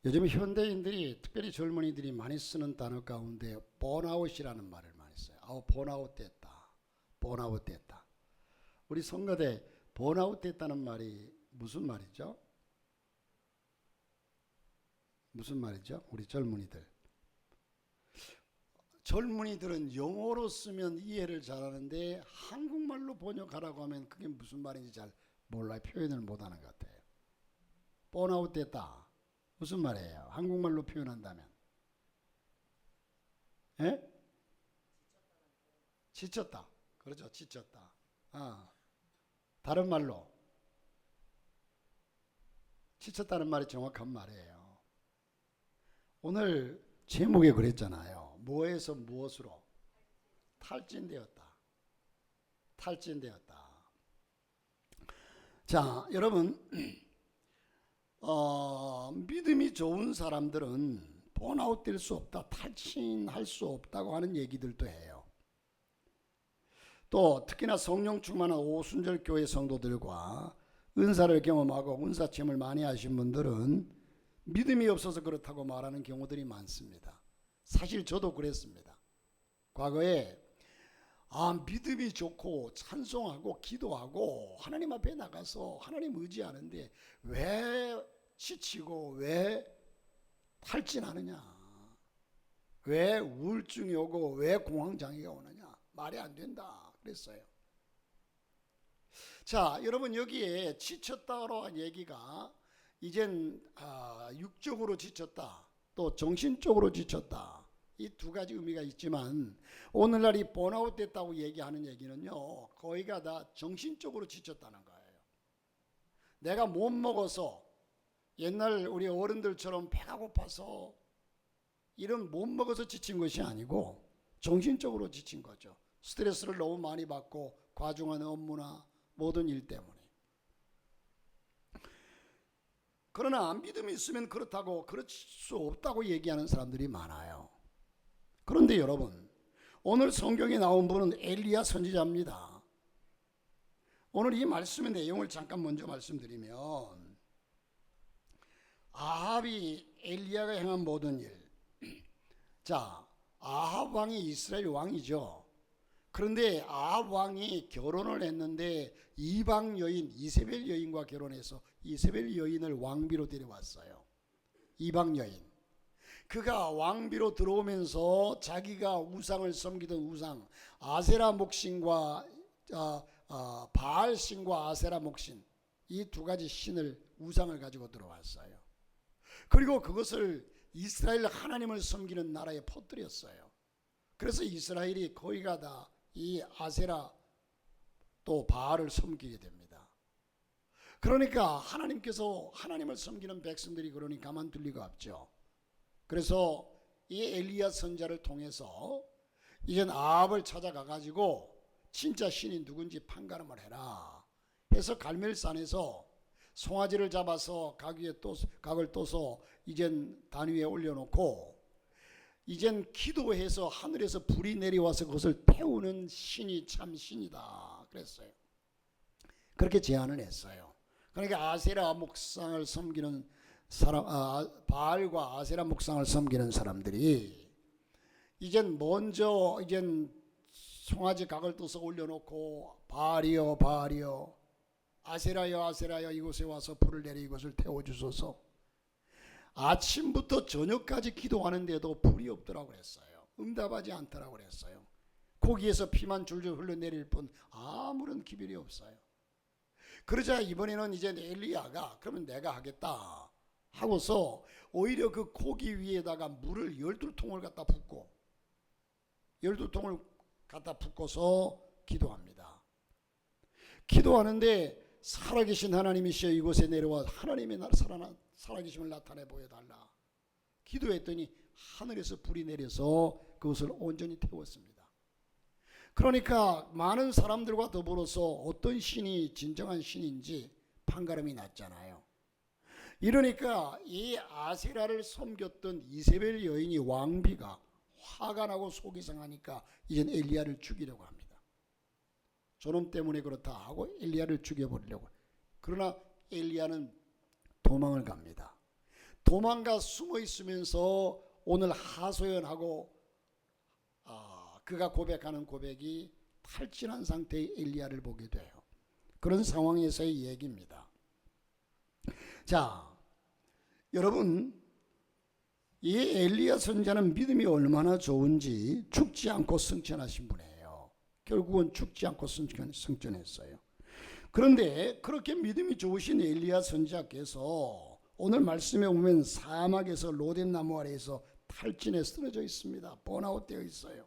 요즘 현대인들이 특별히 젊은이들이 많이 쓰는 단어 가운데 번아웃이라는 말을 많이 써요. 번아웃 됐다. 번아웃 됐다. 우리 성가대 번아웃 됐다는 말이 무슨 말이죠? 무슨 말이죠? 우리 젊은이들은 영어로 쓰면 이해를 잘하는데 한국말로 번역하라고 하면 그게 무슨 말인지 잘 몰라요. 표현을 못하는 것 같아요. 번아웃 됐다. 무슨 말이에요? 한국말로 표현한다면. 예? 지쳤다. 그렇죠. 지쳤다. 다른 말로 지쳤다는 말이 정확한 말이에요. 오늘 제목에 그랬잖아요. 뭐에서 무엇으로? 탈진되었다. 탈진되었다. 자, 여러분, 믿음이 좋은 사람들은 번아웃 될 수 없다, 탈진할 수 없다고 하는 얘기들도 해요. 또 특히나 성령 충만한 오순절 교회 성도들과 은사를 경험하고 은사 체험을 많이 하신 분들은 믿음이 없어서 그렇다고 말하는 경우들이 많습니다. 사실 저도 그랬습니다. 과거에 믿음이 좋고 찬송하고 기도하고 하나님 앞에 나가서 하나님 의지하는데 왜 지치고 왜 탈진하느냐, 왜 우울증이 오고 왜 공황장애가 오느냐, 말이 안 된다 그랬어요. 자, 여러분, 여기에 지쳤다로 한 얘기가 이젠 육적으로 지쳤다, 또 정신적으로 지쳤다, 이 두 가지 의미가 있지만 오늘날 이 번아웃 됐다고 얘기하는 얘기는요, 거의가 다 정신적으로 지쳤다는 거예요. 내가 못 먹어서, 옛날 우리 어른들처럼 배가 고파서 이런 못 먹어서 지친 것이 아니고 정신적으로 지친 거죠. 스트레스를 너무 많이 받고 과중한 업무나 모든 일 때문에. 그러나 믿음이 있으면 그렇다고, 그럴 수 없다고 얘기하는 사람들이 많아요. 그런데 여러분, 오늘 성경에 나온 분은 엘리야 선지자입니다. 오늘 이 말씀의 내용을 잠깐 먼저 말씀드리면, 아합이 엘리야가 행한 모든 일. 자, 아합 왕이 이스라엘 왕이죠. 그런데 아합 왕이 결혼을 했는데 이방 여인 이세벨 여인과 결혼해서 이세벨 여인을 왕비로 데려왔어요. 이방 여인. 그가 왕비로 들어오면서 자기가 우상을 섬기던 우상 아세라 목신과 바알 신과 아세라 목신, 이 두 가지 신을, 우상을 가지고 들어왔어요. 그리고 그것을 이스라엘 하나님을 섬기는 나라에 퍼뜨렸어요. 그래서 이스라엘이 거의가 다 이 아세라 또 바알을 섬기게 됩니다. 그러니까 하나님께서 하나님을 섬기는 백성들이 그러니 가만둘 리가 없죠. 그래서 이 엘리야 선지자를 통해서 이젠 아합을 찾아가 가지고 진짜 신이 누군지 판가름을 해라 해서 갈멜산에서 송아지를 잡아서 각을 떠서 이젠 단 위에 올려놓고 이젠 기도해서 하늘에서 불이 내려와서 그것을 태우는 신이 참 신이다 그랬어요. 그렇게 제안을 했어요. 그러니까 아세라 목상을 섬기는 사람, 바알과 아세라 목상을 섬기는 사람들이 이젠 먼저 송아지 각을 떠서 올려놓고 바알이여 바알이여, 아세라여 아세라여, 이곳에 와서 불을 내려 이것을 태워주소서. 아침부터 저녁까지 기도하는데도 불이 없더라고 그랬어요. 응답하지 않더라고 그랬어요. 거기에서 피만 줄줄 흘러내릴 뿐 아무런 기별이 없어요. 그러자 이번에는 이제 엘리야가 그러면 내가 하겠다 하고서 오히려 그 고기 위에다가 물을 12통을 갖다 붓고 12통을 갖다 붓고서 기도합니다. 기도하는데 살아계신 하나님이시여 이곳에 내려와 하나님의 살아계심을 나타내 보여달라. 기도했더니 하늘에서 불이 내려서 그것을 온전히 태웠습니다. 그러니까 많은 사람들과 더불어서 어떤 신이 진정한 신인지 판가름이 났잖아요. 이러니까 이 아세라를 섬겼던 이세벨 여인이 왕비가 화가 나고 속이 상하니까 이젠 엘리야를 죽이려고 합니다. 저놈 때문에 그렇다 하고 엘리야를 죽여버리려고. 그러나 엘리야는 도망을 갑니다. 도망가 숨어 있으면서 오늘 하소연하고 그가 고백하는 고백이 탈진한 상태의 엘리야를 보게 돼요. 그런 상황에서의 얘기입니다. 자, 여러분, 이 엘리야 선지자는 믿음이 얼마나 좋은지 죽지 않고 승천하신 분이에요. 결국은 죽지 않고 승천했어요. 그런데 그렇게 믿음이 좋으신 엘리야 선지자께서 오늘 말씀에 보면 사막에서 로뎀나무 아래에서 탈진에 쓰러져 있습니다. 번아웃 되어 있어요.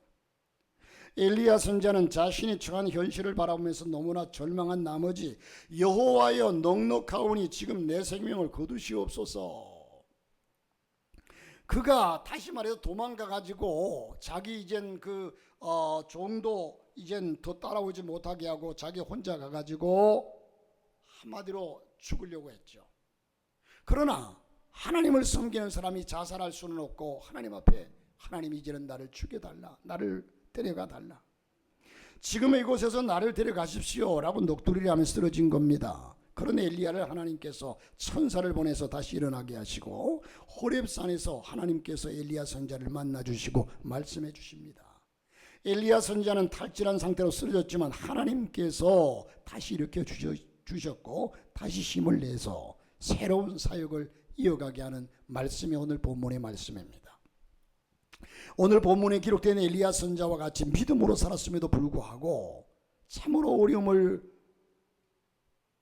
엘리야 선지자는 자신이 처한 현실을 바라보면서 너무나 절망한 나머지 여호와여 넉넉하오니 지금 내 생명을 거두시옵소서. 그가 다시 말해서 도망가 가지고 자기 이젠 종도 이젠 더 따라오지 못하게 하고 자기 혼자 가 가지고 한마디로 죽으려고 했죠. 그러나 하나님을 섬기는 사람이 자살할 수는 없고 하나님 앞에 하나님 이제는 나를 죽여달라, 나를 데려가 달라, 지금 이곳에서 나를 데려가십시오 라고 넋두리를 하며 쓰러진 겁니다. 그런 엘리야를 하나님께서 천사를 보내서 다시 일어나게 하시고 호렙산에서 하나님께서 엘리야 선지자를 만나주시고 말씀해 주십니다. 엘리야 선지자는 탈진한 상태로 쓰러졌지만 하나님께서 다시 일으켜 주셨고 다시 힘을 내서 새로운 사역을 이어가게 하는 말씀이 오늘 본문의 말씀입니다. 오늘 본문에 기록된 엘리야 선지자와 같이 믿음으로 살았음에도 불구하고 참으로 어려움을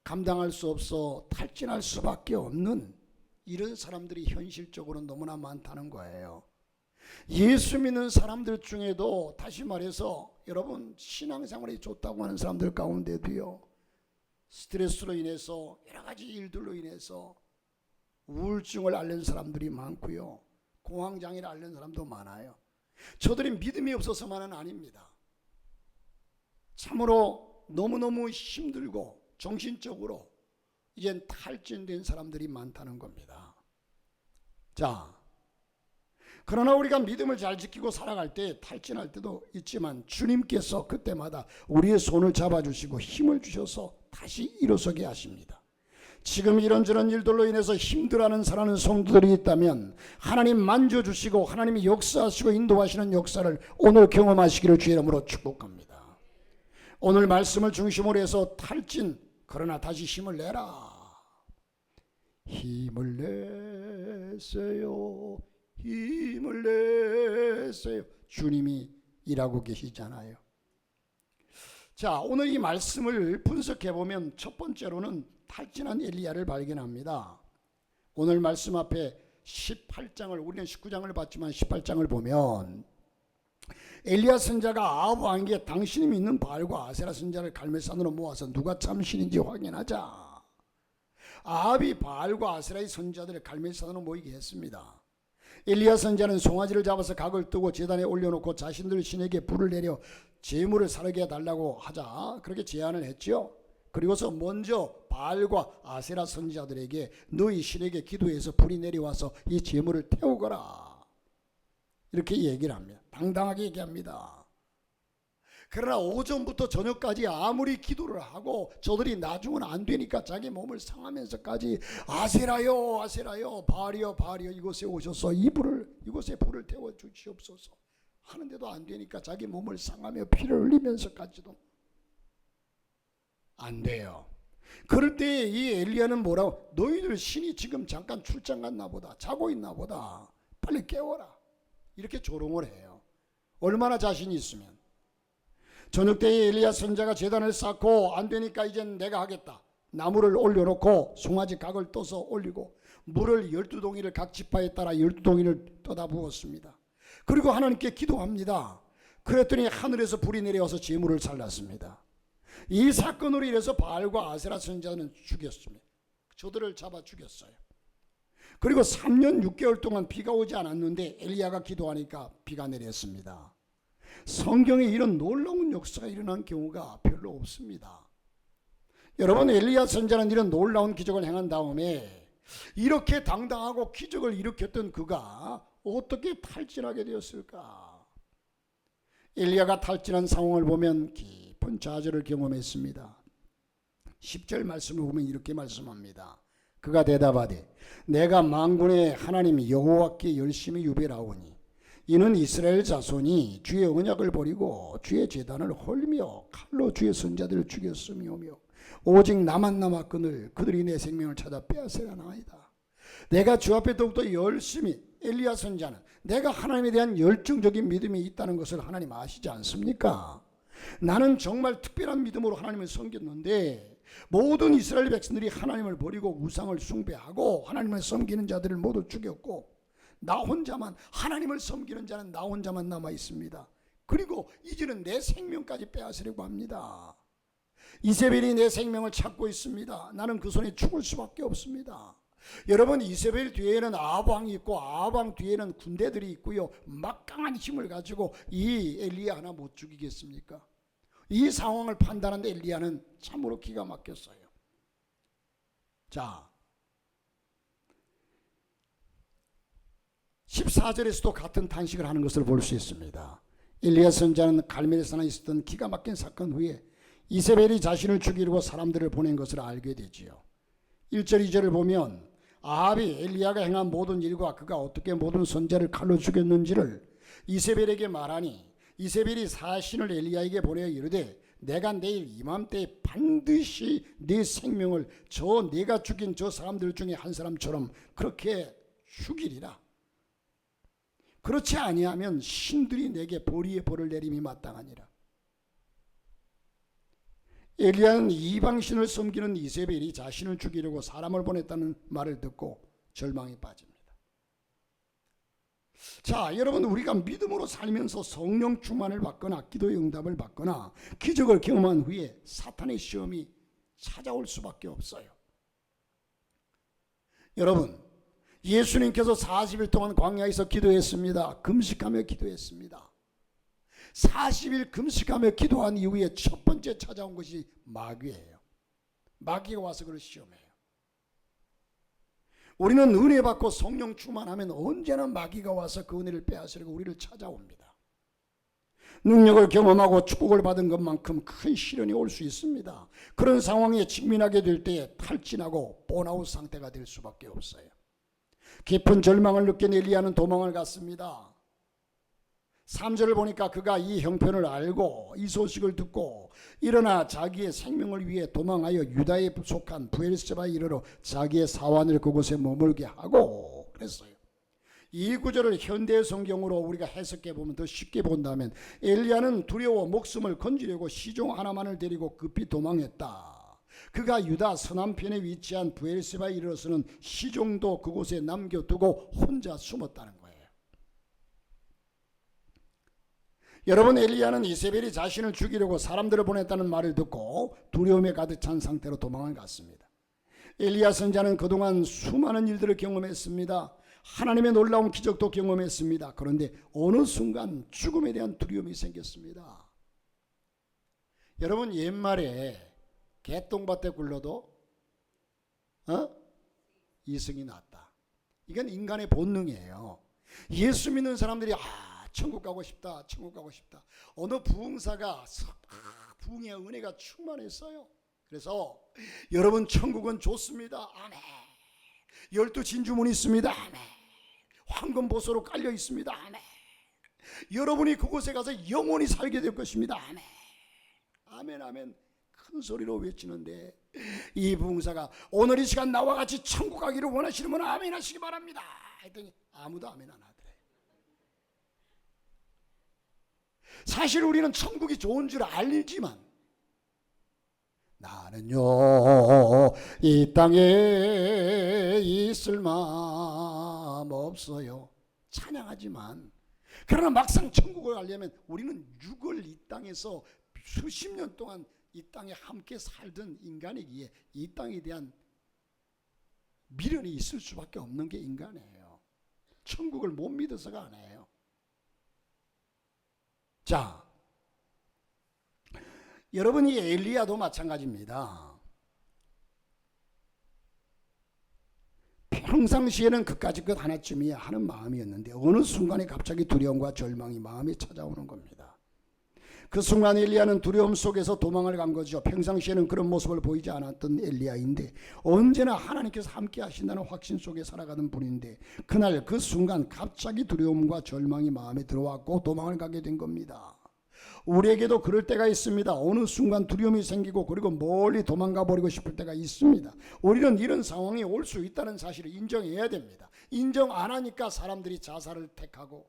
감당할 수 없어 탈진할 수밖에 없는 이런 사람들이 현실적으로 너무나 많다는 거예요. 예수 믿는 사람들 중에도 다시 말해서 여러분 신앙생활이 좋다고 하는 사람들 가운데도요, 스트레스로 인해서 여러 가지 일들로 인해서 우울증을 앓는 사람들이 많고요, 공황장애를 앓는 사람도 많아요. 저들이 믿음이 없어서만은 아닙니다. 참으로 너무너무 힘들고 정신적으로 이젠 탈진된 사람들이 많다는 겁니다. 자, 그러나 우리가 믿음을 잘 지키고 살아갈 때 탈진할 때도 있지만 주님께서 그때마다 우리의 손을 잡아주시고 힘을 주셔서 다시 일어서게 하십니다. 지금 이런저런 일들로 인해서 힘들어하는 살아는 성도들이 있다면 하나님 만져주시고 하나님이 역사하시고 인도하시는 역사를 오늘 경험하시기를 주의 이름으로 축복합니다. 오늘 말씀을 중심으로 해서 탈진, 그러나 다시 힘을 내라, 힘을 내세요, 힘을 내세요. 주님이 일하고 계시잖아요. 자, 오늘 이 말씀을 분석해 보면 첫 번째로는 탈진한 엘리야를 발견합니다. 오늘 말씀 앞에 18장을, 우리는 19장을 봤지만 18장을 보면 엘리야 선지자가 아합 왕에게 당신이 믿는 바알과 아세라 선지자를 갈멜산으로 모아서 누가 참신인지 확인하자. 아합이 바알과 아세라의 선지자들을 갈멜산으로 모이게 했습니다. 엘리야 선지자는 송아지를 잡아서 각을 뜨고 제단에 올려놓고 자신들 신에게 불을 내려 제물을 사르게 해달라고 하자 그렇게 제안을 했죠. 그리고서 먼저 바알과 아세라 선지자들에게 너희 신에게 기도해서 불이 내려와서 이 제물을 태우거라 이렇게 얘기를 합니다. 당당하게 얘기합니다. 그러나 오전부터 저녁까지 아무리 기도를 하고 저들이 나중은 안 되니까 자기 몸을 상하면서까지 아세라요 아세라요 바알이요 바알이요 이곳에 오셔서 이곳에 불을 태워 주시옵소서 하는데도 안 되니까 자기 몸을 상하며 피를 흘리면서까지도 안 돼요. 그럴 때 이 엘리야는 뭐라고, 너희들 신이 지금 잠깐 출장 갔나 보다, 자고 있나 보다, 빨리 깨워라 이렇게 조롱을 해요. 얼마나 자신이 있으면. 저녁 때에 엘리야 선지자가 제단을 쌓고 안 되니까 이젠 내가 하겠다. 나무를 올려놓고 송아지 각을 떠서 올리고 물을 12동이를 각 지파에 따라 12동이를 떠다 부었습니다. 그리고 하나님께 기도합니다. 그랬더니 하늘에서 불이 내려와서 제물을 살랐습니다. 이 사건으로 인해서 바알과 아세라 선지자는 죽였습니다. 저들을 잡아 죽였어요. 그리고 3년 6개월 동안 비가 오지 않았는데 엘리야가 기도하니까 비가 내렸습니다. 성경에 이런 놀라운 역사가 일어난 경우가 별로 없습니다. 여러분, 엘리야 선지자는 이런 놀라운 기적을 행한 다음에 이렇게 당당하고 기적을 일으켰던 그가 어떻게 탈진하게 되었을까? 엘리야가 탈진한 상황을 보면 깊은 좌절을 경험했습니다. 10절 말씀을 보면 이렇게 말씀합니다. 그가 대답하되 내가 만군의 하나님 여호와께 열심히 유별하오니 이는 이스라엘 자손이 주의 언약을 버리고 주의 제단을 헐며 칼로 주의 선자들을 죽였음이오며 오직 나만 남았거늘 그들이 내 생명을 찾아 빼앗으려나이다. 내가 주 앞에 더욱더 열심히 엘리야 선자는 내가 하나님에 대한 열정적인 믿음이 있다는 것을 하나님 아시지 않습니까? 나는 정말 특별한 믿음으로 하나님을 섬겼는데 모든 이스라엘 백성들이 하나님을 버리고 우상을 숭배하고 하나님을 섬기는 자들을 모두 죽였고 나 혼자만, 하나님을 섬기는 자는 나 혼자만 남아 있습니다. 그리고 이제는 내 생명까지 빼앗으려고 합니다. 이세벨이 내 생명을 찾고 있습니다. 나는 그 손에 죽을 수밖에 없습니다. 여러분, 이세벨 뒤에는 아합 왕이 있고 아합 왕 뒤에는 군대들이 있고요, 막강한 힘을 가지고 이 엘리야 하나 못 죽이겠습니까? 이 상황을 판단하는데 엘리야는 참으로 기가 막혔어요. 자, 14절에서도 같은 탄식을 하는 것을 볼 수 있습니다. 엘리야 선자는 갈멜산에 있었던 기가 막힌 사건 후에 이세벨이 자신을 죽이려고 사람들을 보낸 것을 알게 되지요. 1절 2절을 보면 아합이 엘리야가 행한 모든 일과 그가 어떻게 모든 선자를 칼로 죽였는지를 이세벨에게 말하니 이세벨이 사신을 엘리야에게 보내어 이르되 내가 내일 이맘때에 반드시 네 생명을 저 내가 죽인 저 사람들 중에 한 사람처럼 그렇게 죽이리라. 그렇지 아니하면 신들이 내게 보리의 벌을 내림이 마땅하니라. 엘리야는 이방신을 섬기는 이세벨이 자신을 죽이려고 사람을 보냈다는 말을 듣고 절망에 빠집니다. 자, 여러분, 우리가 믿음으로 살면서 성령 충만을 받거나 기도의 응답을 받거나 기적을 경험한 후에 사탄의 시험이 찾아올 수밖에 없어요. 여러분, 예수님께서 40일 동안 광야에서 기도했습니다. 금식하며 기도했습니다. 40일 금식하며 기도한 이후에 첫 번째 찾아온 것이 마귀예요. 마귀가 와서 그를 시험해요. 우리는 은혜 받고 성령 충만하면 언제나 마귀가 와서 그 은혜를 빼앗으려고 우리를 찾아옵니다. 능력을 경험하고 축복을 받은 것만큼 큰 시련이 올 수 있습니다. 그런 상황에 직면하게 될 때 탈진하고 번아웃 상태가 될 수밖에 없어요. 깊은 절망을 느낀 엘리야는 도망을 갔습니다. 3절을 보니까 그가 이 형편을 알고 이 소식을 듣고 일어나 자기의 생명을 위해 도망하여 유다에 속한 브엘세바에 이르러 자기의 사환을 그곳에 머물게 하고 그랬어요. 이 구절을 현대 성경으로 우리가 해석해 보면 더 쉽게 본다면 엘리야는 두려워 목숨을 건지려고 시종 하나만을 데리고 급히 도망했다. 그가 유다 서남편에 위치한 브엘세바에 이르러서는 시종도 그곳에 남겨두고 혼자 숨었다는 거예요. 여러분, 엘리야는 이세벨이 자신을 죽이려고 사람들을 보냈다는 말을 듣고 두려움에 가득 찬 상태로 도망을 갔습니다. 엘리야 선자는 그동안 수많은 일들을 경험했습니다. 하나님의 놀라운 기적도 경험했습니다. 그런데 어느 순간 죽음에 대한 두려움이 생겼습니다. 여러분, 옛말에 개똥밭에 굴러도 이승이 났다. 이건 인간의 본능이에요. 예수 믿는 사람들이 천국 가고 싶다, 천국 가고 싶다. 어느 부흥사가 부흥의 은혜가 충만했어요. 그래서 여러분, 천국은 좋습니다. 아멘. 12진주문이 있습니다. 아멘. 황금보소로 깔려 있습니다. 아멘. 여러분이 그곳에 가서 영원히 살게 될 것입니다. 아멘. 아멘, 아멘. 큰 소리로 외치는데 이 부흥사가 오늘 이 시간 나와 같이 천국 가기를 원하시는 분은 아멘 하시기 바랍니다 했더니 아무도 아멘 안 하더래. 사실 우리는 천국이 좋은 줄 알지만 나는요 이 땅에 있을 마음 없어요 찬양하지만, 그러나 막상 천국을 가려면 우리는 육을 이 땅에서 수십 년 동안 이 땅에 함께 살던 인간이기에 이 땅에 대한 미련이 있을 수밖에 없는 게 인간이에요. 천국을 못 믿어서가 아니에요. 자, 여러분이 엘리야도 마찬가지입니다. 평상시에는 그까짓 것 하나쯤이야 하는 마음이었는데 어느 순간에 갑자기 두려움과 절망이 마음에 찾아오는 겁니다. 그 순간 엘리야는 두려움 속에서 도망을 간 거죠. 평상시에는 그런 모습을 보이지 않았던 엘리야인데 언제나 하나님께서 함께 하신다는 확신 속에 살아가는 분인데 그날 그 순간 갑자기 두려움과 절망이 마음에 들어왔고 도망을 가게 된 겁니다. 우리에게도 그럴 때가 있습니다. 어느 순간 두려움이 생기고 그리고 멀리 도망가 버리고 싶을 때가 있습니다. 우리는 이런 상황이 올 수 있다는 사실을 인정해야 됩니다. 인정 안 하니까 사람들이 자살을 택하고,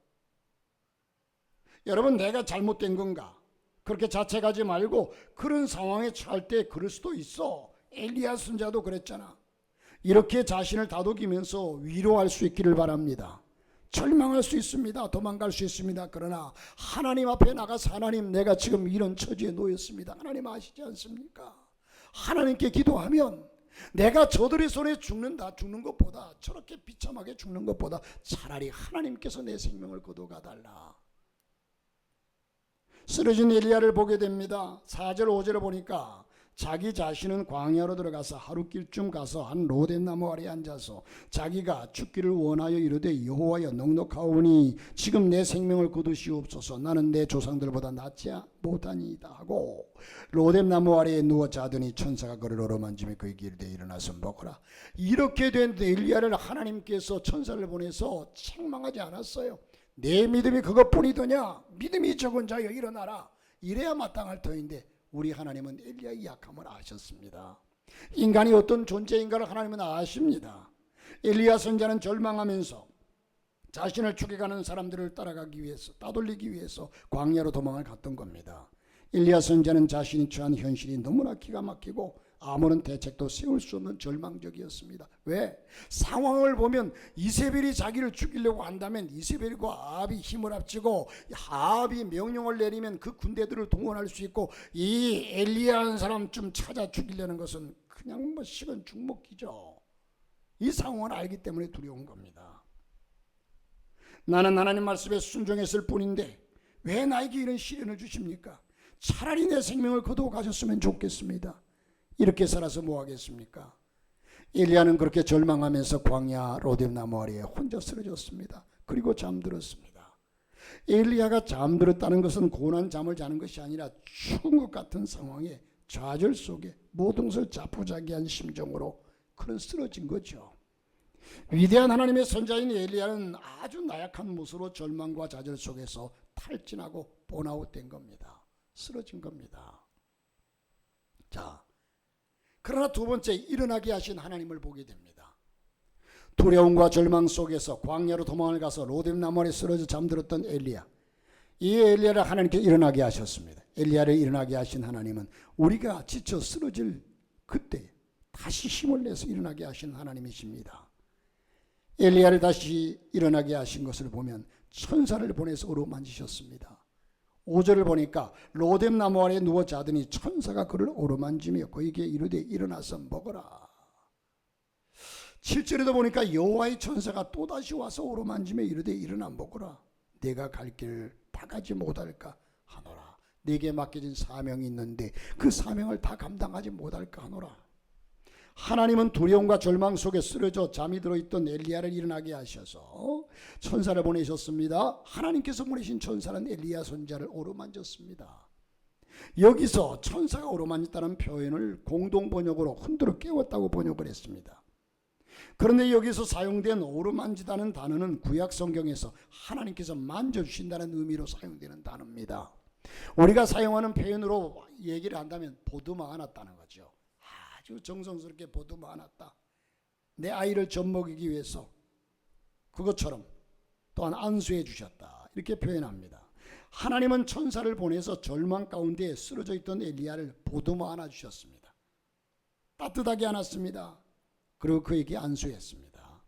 여러분 내가 잘못된 건가? 그렇게 자책하지 말고 그런 상황에 처할 때 그럴 수도 있어. 엘리야 선지자도 그랬잖아. 이렇게 자신을 다독이면서 위로할 수 있기를 바랍니다. 절망할 수 있습니다. 도망갈 수 있습니다. 그러나 하나님 앞에 나가서 하나님 내가 지금 이런 처지에 놓였습니다. 하나님 아시지 않습니까? 하나님께 기도하면 내가 저들의 손에 죽는 것보다 저렇게 비참하게 죽는 것보다 차라리 하나님께서 내 생명을 거둬가 달라. 쓰러진 엘리야를 보게 됩니다. 4절 5절을 보니까 자기 자신은 광야로 들어가서 하루길쯤 가서 한 로뎀나무 아래에 앉아서 자기가 죽기를 원하여 이르되 여호와여 넉넉하오니 지금 내 생명을 거두시옵소서. 나는 내 조상들보다 낫지 못하니이다 하고 로뎀나무 아래에 누워 자더니 천사가 그를 어루만지며 그에게 이르되 일어나서 먹으라. 이렇게 된 엘리야를 하나님께서 천사를 보내서 책망하지 않았어요. 내 믿음이 그것뿐이더냐? 믿음이 적은 자여 일어나라. 이래야 마땅할 터인데 우리 하나님은 엘리야의 약함을 아셨습니다. 인간이 어떤 존재인가를 하나님은 아십니다. 엘리야 선지자는 절망하면서 자신을 죽여가는 사람들을 따라가기 위해서, 따돌리기 위해서 광야로 도망을 갔던 겁니다. 엘리야 선지자는 자신이 처한 현실이 너무나 기가 막히고 아무런 대책도 세울 수 없는 절망적이었습니다. 왜? 상황을 보면 이세벨이 자기를 죽이려고 한다면 이세벨과 아합이 힘을 합치고 아합이 명령을 내리면 그 군대들을 동원할 수 있고 이 엘리야 한 사람 좀 찾아 죽이려는 것은 그냥 식은 죽먹기죠. 이 상황을 알기 때문에 두려운 겁니다. 나는 하나님 말씀에 순종했을 뿐인데 왜 나에게 이런 시련을 주십니까? 차라리 내 생명을 거두어 가셨으면 좋겠습니다. 이렇게 살아서 뭐 하겠습니까? 엘리야는 그렇게 절망하면서 광야 로뎀나무 아래에 혼자 쓰러졌습니다. 그리고 잠들었습니다. 엘리야가 잠들었다는 것은 고난 잠을 자는 것이 아니라 죽은 것 같은 상황에 좌절 속에 모든 것을 자포자기한 심정으로 그런 쓰러진 거죠. 위대한 하나님의 선자인 엘리야는 아주 나약한 모습으로 절망과 좌절 속에서 탈진하고 번아웃된 겁니다. 쓰러진 겁니다. 자, 그러나 두 번째, 일어나게 하신 하나님을 보게 됩니다. 두려움과 절망 속에서 광야로 도망을 가서 로뎀나무 아래 쓰러져 잠들었던 엘리야, 이 엘리야를 하나님께 일어나게 하셨습니다. 엘리야를 일어나게 하신 하나님은 우리가 지쳐 쓰러질 그때 다시 힘을 내서 일어나게 하신 하나님이십니다. 엘리야를 다시 일어나게 하신 것을 보면 천사를 보내서 어루만지셨습니다. 5절을 보니까 로뎀나무 아래 누워 자더니 천사가 그를 어루만지며 그에게 이르되 일어나서 먹어라. 7절에도 보니까 여호와의 천사가 또다시 와서 어루만지며 이르되 일어나 먹어라. 내가 갈 길을 다 가지 못할까 하노라. 내게 맡겨진 사명이 있는데 그 사명을 다 감당하지 못할까 하노라. 하나님은 두려움과 절망 속에 쓰러져 잠이 들어있던 엘리야를 일어나게 하셔서 천사를 보내셨습니다. 하나님께서 보내신 천사는 엘리야 선지자를 어루만졌습니다. 여기서 천사가 어루만졌다는 표현을 공동번역으로 흔들어 깨웠다고 번역을 했습니다. 그런데 여기서 사용된 어루만지다는 단어는 구약 성경에서 하나님께서 만져주신다는 의미로 사용되는 단어입니다. 우리가 사용하는 표현으로 얘기를 한다면 보듬어 안았다는 거죠. 아주 정성스럽게 보듬어 안았다. 내 아이를 젖먹이기 위해서 그것처럼 또한 안수해 주셨다. 이렇게 표현합니다. 하나님은 천사를 보내서 절망 가운데 쓰러져 있던 엘리야를 보듬어 안아주셨습니다. 따뜻하게 안았습니다. 그리고 그에게 안수했습니다.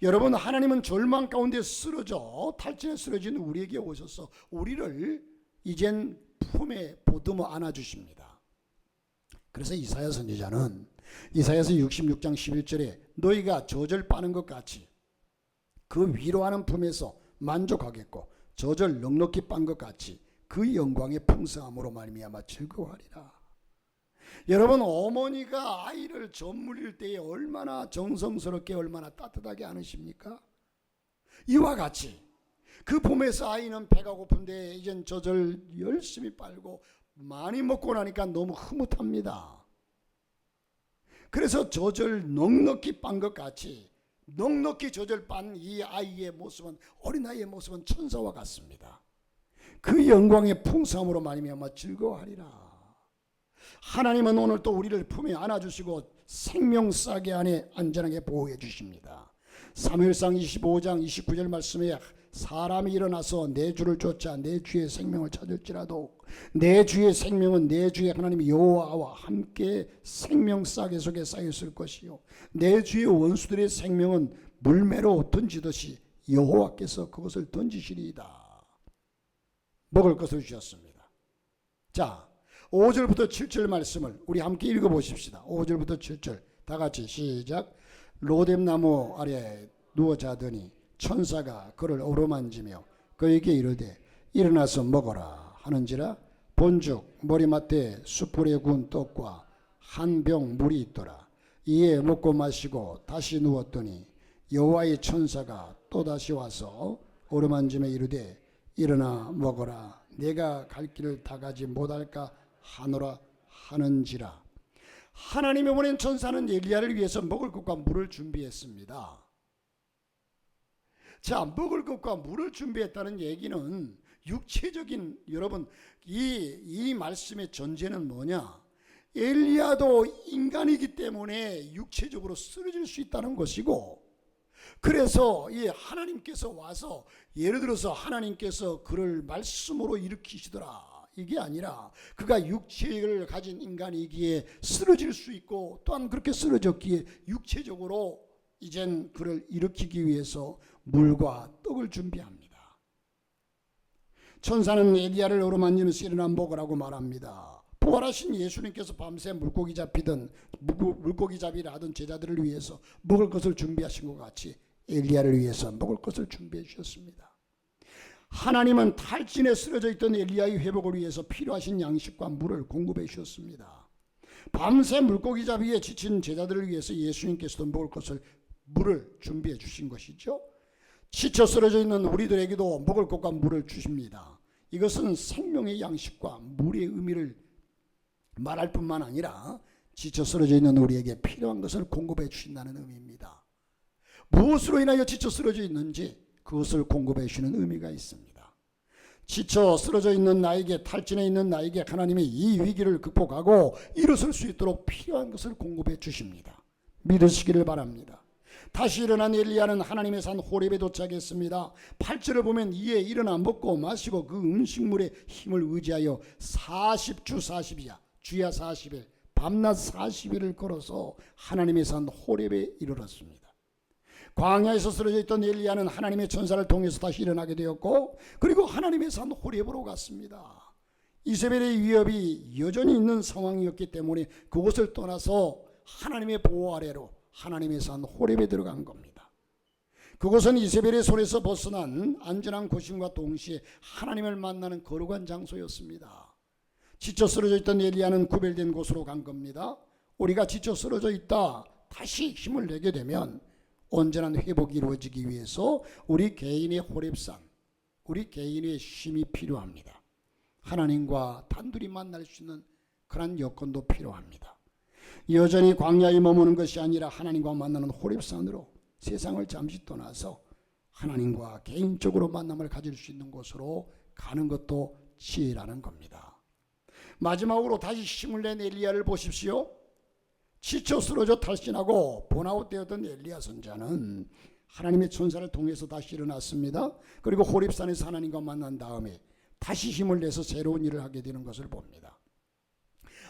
여러분, 하나님은 절망 가운데 쓰러져 탈진에 쓰러진 우리에게 오셔서 우리를 이젠 품에 보듬어 안아주십니다. 그래서 이사야 선지자는 이사야서 66장 11절에 너희가 젖을 빠는 것 같이 그 위로하는 품에서 만족하겠고 젖을 넉넉히 빤 것 같이 그 영광의 풍성함으로 말미암아 즐거워하리라. 여러분, 어머니가 아이를 젖물릴 때에 얼마나 정성스럽게 얼마나 따뜻하게 안으십니까? 이와 같이 그 봄에서 아이는 배가 고픈데 이젠 젖을 열심히 빨고 많이 먹고 나니까 너무 흐뭇합니다. 그래서 젖을 넉넉히 빤 것 같이 넉넉히 젖을 빤 이 아이의 모습은, 어린아이의 모습은 천사와 같습니다. 그 영광의 풍성함으로 말미암아 즐거워하리라. 하나님은 오늘 또 우리를 품에 안아주시고 생명싸개 안에 안전하게 보호해 주십니다. 사무엘상 25장 29절 말씀에 사람이 일어나서 내 주를 쫓아 내 주의 생명을 찾을지라도 내 주의 생명은 내 주의 하나님 여호와와 함께 생명싸개 속에 쌓였을 것이요 내 주의 원수들의 생명은 물매로 던지듯이 여호와께서 그것을 던지시리이다. 먹을 것을 주셨습니다. 자, 5절부터 7절 말씀을 우리 함께 읽어보십시다. 5절부터 7절 다 같이 시작. 로뎀나무 아래 누워 자더니 천사가 그를 어루만지며 그에게 이르되 일어나서 먹어라 하는지라 본즉 머리맡에 숯불에 구운 떡과 한 병 물이 있더라. 이에 먹고 마시고 다시 누웠더니 여호와의 천사가 또다시 와서 어루만지며 이르되 일어나 먹어라 내가 갈 길을 다 가지 못할까 하노라 하는지라. 하나님의 보낸 천사는 엘리야를 위해서 먹을 것과 물을 준비했습니다. 자, 먹을 것과 물을 준비했다는 얘기는 육체적인, 여러분 이 말씀의 전제는 뭐냐? 엘리야도 인간이기 때문에 육체적으로 쓰러질 수 있다는 것이고, 그래서 이 하나님께서 와서 예를 들어서 하나님께서 그를 말씀으로 일으키시더라 이게 아니라 그가 육체를 가진 인간이기에 쓰러질 수 있고 또한 그렇게 쓰러졌기에 육체적으로 이젠 그를 일으키기 위해서 물과 떡을 준비합니다. 천사는 엘리야를 어루만지면서 일어나 먹으라고 말합니다. 부활하신 예수님께서 밤새 물고기 잡이를 하던 제자들을 위해서 먹을 것을 준비하신 것 같이 엘리야를 위해서 먹을 것을 준비해 주셨습니다. 하나님은 탈진에 쓰러져 있던 엘리야의 회복을 위해서 필요하신 양식과 물을 공급해 주셨습니다. 밤새 물고기 잡이에 지친 제자들을 위해서 예수님께서도 먹을 것을, 물을 준비해 주신 것이죠. 지쳐 쓰러져 있는 우리들에게도 먹을 것과 물을 주십니다. 이것은 생명의 양식과 물의 의미를 말할 뿐만 아니라 지쳐 쓰러져 있는 우리에게 필요한 것을 공급해 주신다는 의미입니다. 무엇으로 인하여 지쳐 쓰러져 있는지 그것을 공급해 주시는 의미가 있습니다. 지쳐 쓰러져 있는 나에게, 탈진해 있는 나에게 하나님이 이 위기를 극복하고 일어설 수 있도록 필요한 것을 공급해 주십니다. 믿으시기를 바랍니다. 다시 일어난 엘리야는 하나님의 산 호렙에 도착했습니다. 8절을 보면 이에 일어나 먹고 마시고 그 음식물의 힘을 의지하여 40주 40이야 주야 40일 밤낮 40일을 걸어서 하나님의 산 호렙에 이르렀습니다. 광야에서 쓰러져 있던 엘리야는 하나님의 천사를 통해서 다시 일어나게 되었고, 그리고 하나님의 산 호렙으로 갔습니다. 이세벨의 위협이 여전히 있는 상황이었기 때문에 그곳을 떠나서 하나님의 보호 아래로 하나님의 산 호렙에 들어간 겁니다. 그곳은 이세벨의 손에서 벗어난 안전한 곳임과 동시에 하나님을 만나는 거룩한 장소였습니다. 지쳐 쓰러져 있던 엘리야는 구별된 곳으로 간 겁니다. 우리가 지쳐 쓰러져 있다 다시 힘을 내게 되면 온전한 회복이 이루어지기 위해서 우리 개인의 호렙산, 우리 개인의 쉼이 필요합니다. 하나님과 단둘이 만날 수 있는 그런 여건도 필요합니다. 여전히 광야에 머무는 것이 아니라 하나님과 만나는 호렙산으로 세상을 잠시 떠나서 하나님과 개인적으로 만남을 가질 수 있는 곳으로 가는 것도 지혜라는 겁니다. 마지막으로 다시 힘을 낸 엘리야를 보십시오. 지쳐 쓰러져 탈진하고 번아웃 되었던 엘리야 선자는 하나님의 천사를 통해서 다시 일어났습니다. 그리고 호렙산에서 하나님과 만난 다음에 다시 힘을 내서 새로운 일을 하게 되는 것을 봅니다.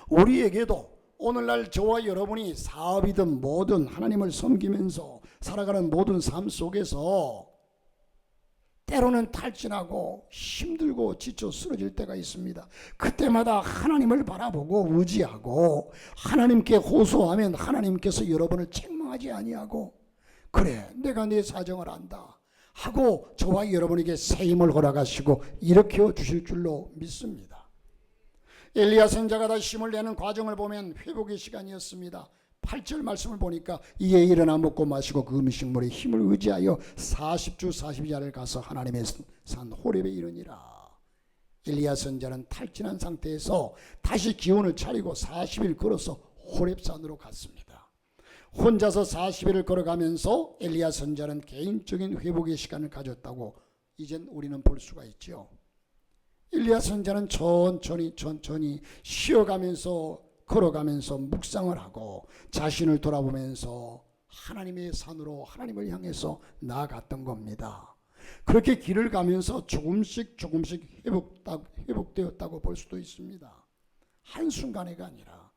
우리에게도 오늘날 저와 여러분이 사업이든 뭐든 하나님을 섬기면서 살아가는 모든 삶 속에서 때로는 탈진하고 힘들고 지쳐 쓰러질 때가 있습니다. 그때마다 하나님을 바라보고 의지하고 하나님께 호소하면 하나님께서 여러분을 책망하지 아니하고 그래 내가 네 사정을 안다 하고 저와 여러분에게 새 힘을 허락하시고 일으켜 주실 줄로 믿습니다. 엘리야 선자가 다시 힘을 내는 과정을 보면 회복의 시간이었습니다. 8절 말씀을 보니까 이에 일어나 먹고 마시고 그 음식물의 힘을 의지하여 40주 40야를 가서 하나님의 산 호렙에 이르니라. 엘리야 선지자는 탈진한 상태에서 다시 기운을 차리고 40일 걸어서 호렙산으로 갔습니다. 혼자서 40일을 걸어가면서 엘리야 선지자는 개인적인 회복의 시간을 가졌다고 이젠 우리는 볼 수가 있죠. 엘리야 선지자는 천천히 쉬어가면서 걸어가면서 묵상을 하고 자신을 돌아보면서 하나님의 산으로 하나님을 향해서 나아갔던 겁니다. 그렇게 길을 가면서 조금씩 회복되었다고 볼 수도 있습니다. 한순간에가 아니라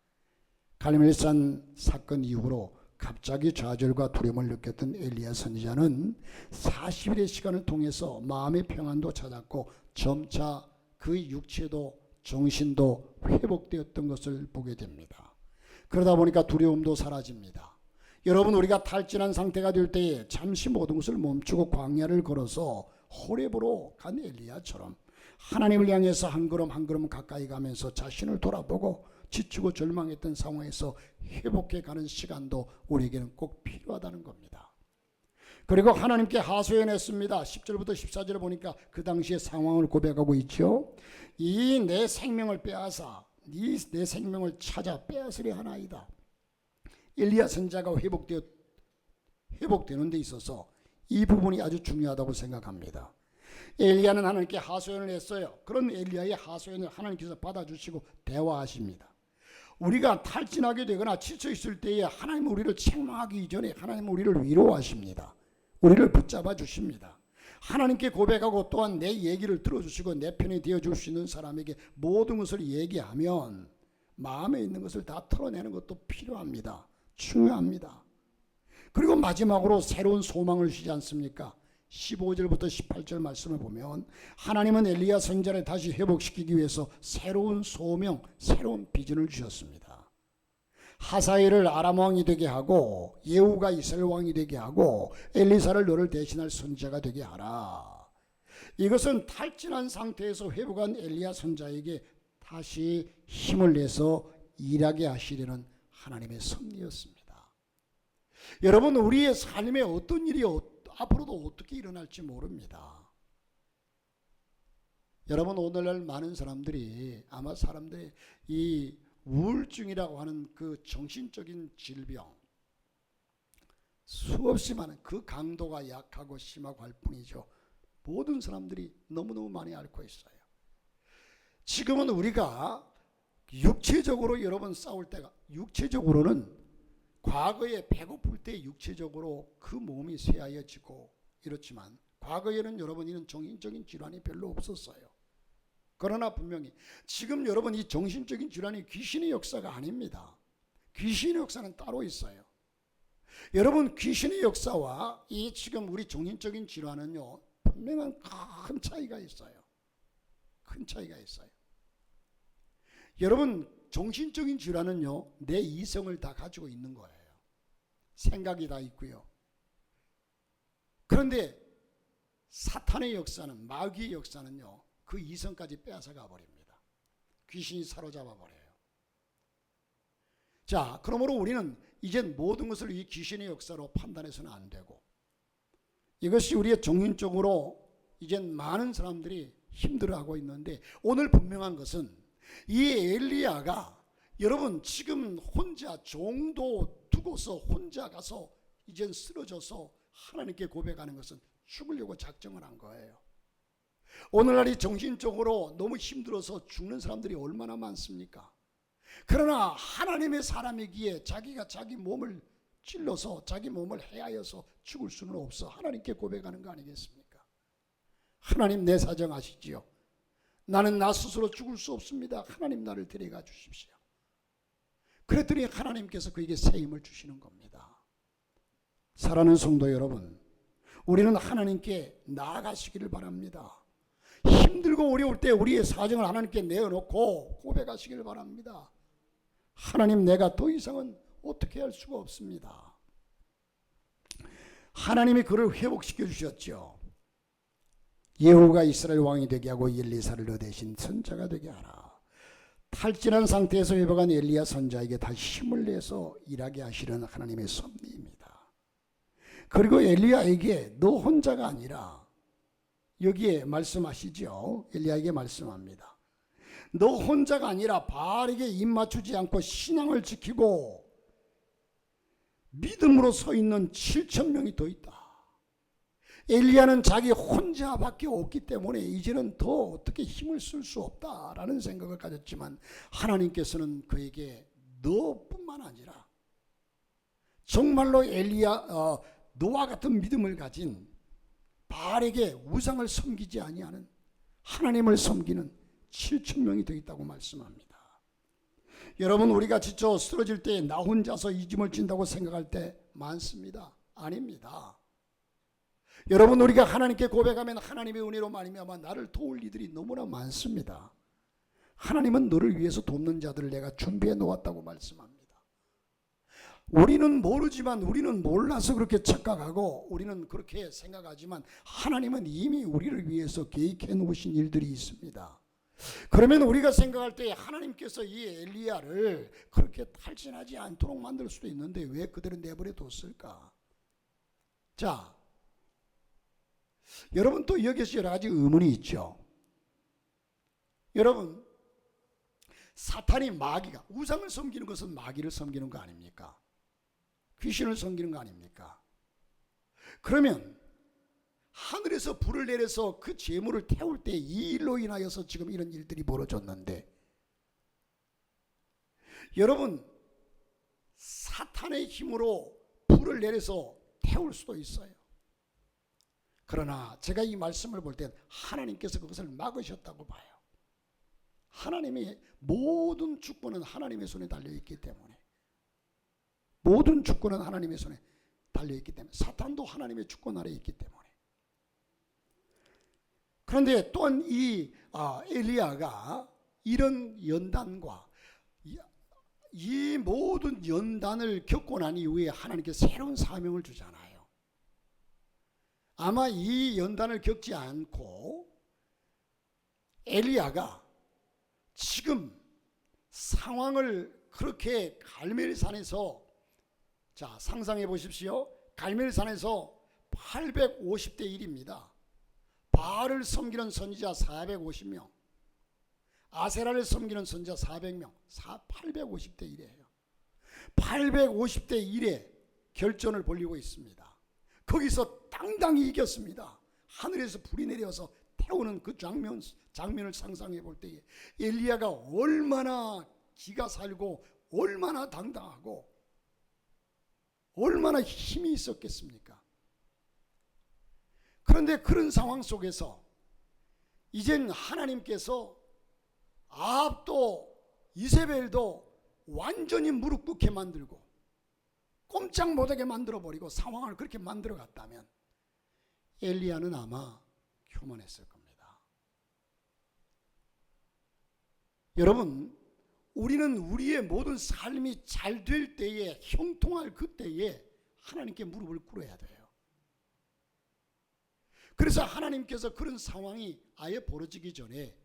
갈멜산 사건 이후로 갑자기 좌절과 두려움을 느꼈던 엘리야 선지자는 40일의 시간을 통해서 마음의 평안도 찾았고 점차 그의 육체도 정신도 회복되었던 것을 보게 됩니다. 그러다 보니까 두려움도 사라집니다. 여러분, 우리가 탈진한 상태가 될 때에 잠시 모든 것을 멈추고 광야를 걸어서 호렙으로 간 엘리야처럼 하나님을 향해서 한 걸음 한 걸음 가까이 가면서 자신을 돌아보고 지치고 절망했던 상황에서 회복해 가는 시간도 우리에게는 꼭 필요하다는 겁니다. 그리고 하나님께 하소연했습니다. 10절부터 14절을 보니까 그 당시의 상황을 고백하고 있죠. 이 내 생명을 빼앗아 내 생명을 찾아 빼앗으려 하나이다. 엘리야 선지자가 회복되는 데 있어서 이 부분이 아주 중요하다고 생각합니다. 엘리야는 하나님께 하소연을 했어요. 그런 엘리야의 하소연을 하나님께서 받아주시고 대화하십니다. 우리가 탈진하게 되거나 지쳐 있을 때에 하나님은 우리를 책망하기 이전에 하나님은 우리를 위로하십니다. 우리를 붙잡아 주십니다. 하나님께 고백하고 또한 내 얘기를 들어주시고 내 편이 되어줄 수 있는 사람에게 모든 것을 얘기하면 마음에 있는 것을 다 털어내는 것도 필요합니다. 중요합니다. 그리고 마지막으로 새로운 소망을 주지 않습니까? 15절부터 18절 말씀을 보면 하나님은 엘리야 선지자를 다시 회복시키기 위해서 새로운 소명, 새로운 비전을 주셨습니다. 하사엘을 아람 왕이 되게 하고 예후가 이스라엘 왕이 되게 하고 엘리사를 너를 대신할 선지자가 되게 하라. 이것은 탈진한 상태에서 회복한 엘리야 선지자에게 다시 힘을 내서 일하게 하시려는 하나님의 섭리였습니다. 여러분, 우리의 삶에 어떤 일이 앞으로도 어떻게 일어날지 모릅니다. 여러분, 오늘날 많은 사람들이 아마 사람들이 이 우울증이라고 하는 그 정신적인 질병 수없이 많은 그 강도가 약하고 심하고 할 뿐이죠. 모든 사람들이 너무너무 많이 앓고 있어요. 지금은 우리가 육체적으로 여러분 싸울 때가 육체적으로는 과거에 배고플 때 육체적으로 그 몸이 쇠하여지고 이렇지만 과거에는 여러분 이런 정신적인 질환이 별로 없었어요. 그러나 분명히 지금 여러분 이 정신적인 질환이 귀신의 역사가 아닙니다. 귀신의 역사는 따로 있어요. 여러분, 귀신의 역사와 이 지금 우리 정신적인 질환은요 분명한 큰 차이가 있어요. 큰 차이가 있어요. 여러분, 정신적인 질환은요 내 이성을 다 가지고 있는 거예요. 생각이 다 있고요. 그런데 사탄의 역사는, 마귀의 역사는요 그 이성까지 빼앗아가 버립니다. 귀신이 사로잡아 버려요. 자, 그러므로 우리는 이젠 모든 것을 이 귀신의 역사로 판단해서는 안 되고, 이것이 우리의 정신적으로 이젠 많은 사람들이 힘들어하고 있는데, 오늘 분명한 것은 이 엘리야가 여러분 지금 혼자 종도 두고서 혼자 가서 이젠 쓰러져서 하나님께 고백하는 것은 죽으려고 작정을 한 거예요. 오늘날 이 정신적으로 너무 힘들어서 죽는 사람들이 얼마나 많습니까? 그러나 하나님의 사람이기에 자기가 자기 몸을 찔러서 자기 몸을 해하여서 죽을 수는 없어 하나님께 고백하는 거 아니겠습니까? 하나님, 내 사정 아시지요? 나는 나 스스로 죽을 수 없습니다. 하나님, 나를 데려가 주십시오. 그랬더니 하나님께서 그에게 새 힘을 주시는 겁니다. 사랑하는 성도 여러분, 우리는 하나님께 나아가시기를 바랍니다. 힘들고 어려울 때 우리의 사정을 하나님께 내어놓고 고백하시기를 바랍니다. 하나님, 내가 더 이상은 어떻게 할 수가 없습니다. 하나님이 그를 회복시켜 주셨죠. 예후가 이스라엘 왕이 되게 하고 엘리사를 너 대신 선지자가 되게 하라. 탈진한 상태에서 회복한 엘리야 선자에게 다시 힘을 내서 일하게 하시는 하나님의 섭리입니다. 그리고 엘리야에게 너 혼자가 아니라 여기에 말씀하시죠. 엘리야에게 말씀합니다. 너 혼자가 아니라 바알에게 입 맞추지 않고 신앙을 지키고 믿음으로 서 있는 7,000명이 더 있다. 엘리야는 자기 혼자밖에 없기 때문에 이제는 더 어떻게 힘을 쓸 수 없다라는 생각을 가졌지만 하나님께서는 그에게 너뿐만 아니라 정말로 너와 같은 믿음을 가진 바알에게 우상을 섬기지 아니하는 하나님을 섬기는 7,000명이 더 있다고 말씀합니다. 여러분, 우리가 지쳐 쓰러질 때 나 혼자서 이 짐을 진다고 생각할 때 많습니다. 아닙니다. 여러분, 우리가 하나님께 고백하면 하나님의 은혜로 말미암아 나를 도울 이들이 너무나 많습니다. 하나님은 너를 위해서 돕는 자들을 내가 준비해 놓았다고 말씀합니다. 우리는 모르지만, 우리는 몰라서 그렇게 착각하고 우리는 그렇게 생각하지만 하나님은 이미 우리를 위해서 계획해 놓으신 일들이 있습니다. 그러면 우리가 생각할 때 하나님께서 이 엘리야를 그렇게 탈진하지 않도록 만들 수도 있는데 왜 그대로 내버려 뒀을까? 자, 여러분, 또 여기서 여러 가지 의문이 있죠. 여러분, 사탄이 마귀가 우상을 섬기는 것은 마귀를 섬기는 거 아닙니까? 귀신을 섬기는 거 아닙니까? 그러면 하늘에서 불을 내려서 그 재물을 태울 때 이 일로 인하여서 지금 이런 일들이 벌어졌는데, 여러분, 사탄의 힘으로 불을 내려서 태울 수도 있어요. 그러나 제가 이 말씀을 볼 땐 하나님께서 그것을 막으셨다고 봐요. 하나님의 모든 주권은 하나님의 손에 달려있기 때문에, 모든 주권은 하나님의 손에 달려있기 때문에, 사탄도 하나님의 주권 아래에 있기 때문에. 그런데 또한 이 엘리야가 이런 연단과 이 모든 연단을 겪고 난 이후에 하나님께서 새로운 사명을 주잖아요. 아마 이 연단을 겪지 않고 엘리야가 지금 상황을 그렇게 갈멜산에서, 자, 상상해 보십시오. 갈멜산에서 850대 1입니다. 바알을 섬기는 선지자 450명, 아세라를 섬기는 선지자 400명, 850대 1이에요. 850대 1의 결전을 벌이고 있습니다. 거기서 당당히 이겼습니다. 하늘에서 불이 내려서 태우는 그 장면을 상상해 볼 때에 엘리야가 얼마나 기가 살고 얼마나 당당하고 얼마나 힘이 있었겠습니까? 그런데 그런 상황 속에서 이젠 하나님께서 아합도 이세벨도 완전히 무릎 꿇게 만들고 꼼짝 못하게 만들어버리고 상황을 그렇게 만들어 갔다면 엘리야는 아마 교만했을 겁니다. 여러분, 우리는 우리의 모든 삶이 잘 될 때에, 형통할 그때에 하나님께 무릎을 꿇어야 돼요. 그래서 하나님께서 그런 상황이 아예 벌어지기 전에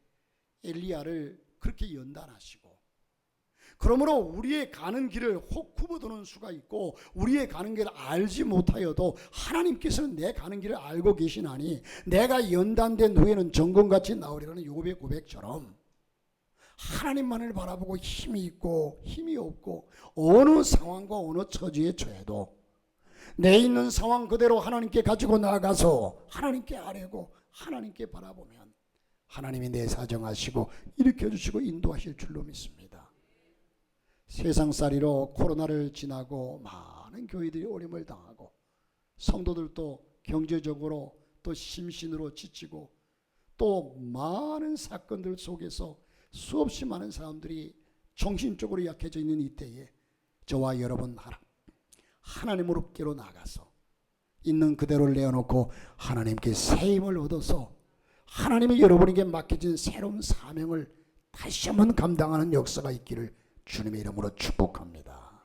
엘리야를 그렇게 연단하시고, 그러므로 우리의 가는 길을 혹 굽어도는 수가 있고 우리의 가는 길을 알지 못하여도 하나님께서는 내 가는 길을 알고 계시나니 내가 연단된 후에는 정금같이 나오리라는 욥의 고백처럼 하나님만을 바라보고 힘이 있고 힘이 없고 어느 상황과 어느 처지에 처해도 내 있는 상황 그대로 하나님께 가지고 나가서 하나님께 아뢰고 하나님께 바라보면 하나님이 내 사정하시고 일으켜주시고 인도하실 줄로 믿습니다. 세상살이로 코로나를 지나고 많은 교회들이 어려움을 당하고 성도들도 경제적으로 또 심신으로 지치고 또 많은 사건들 속에서 수없이 많은 사람들이 정신적으로 약해져 있는 이때에 저와 여러분 하나님으로께로 나가서 있는 그대로를 내어놓고 하나님께 새 힘을 얻어서 하나님이 여러분에게 맡겨진 새로운 사명을 다시 한번 감당하는 역사가 있기를 주님의 이름으로 축복합니다.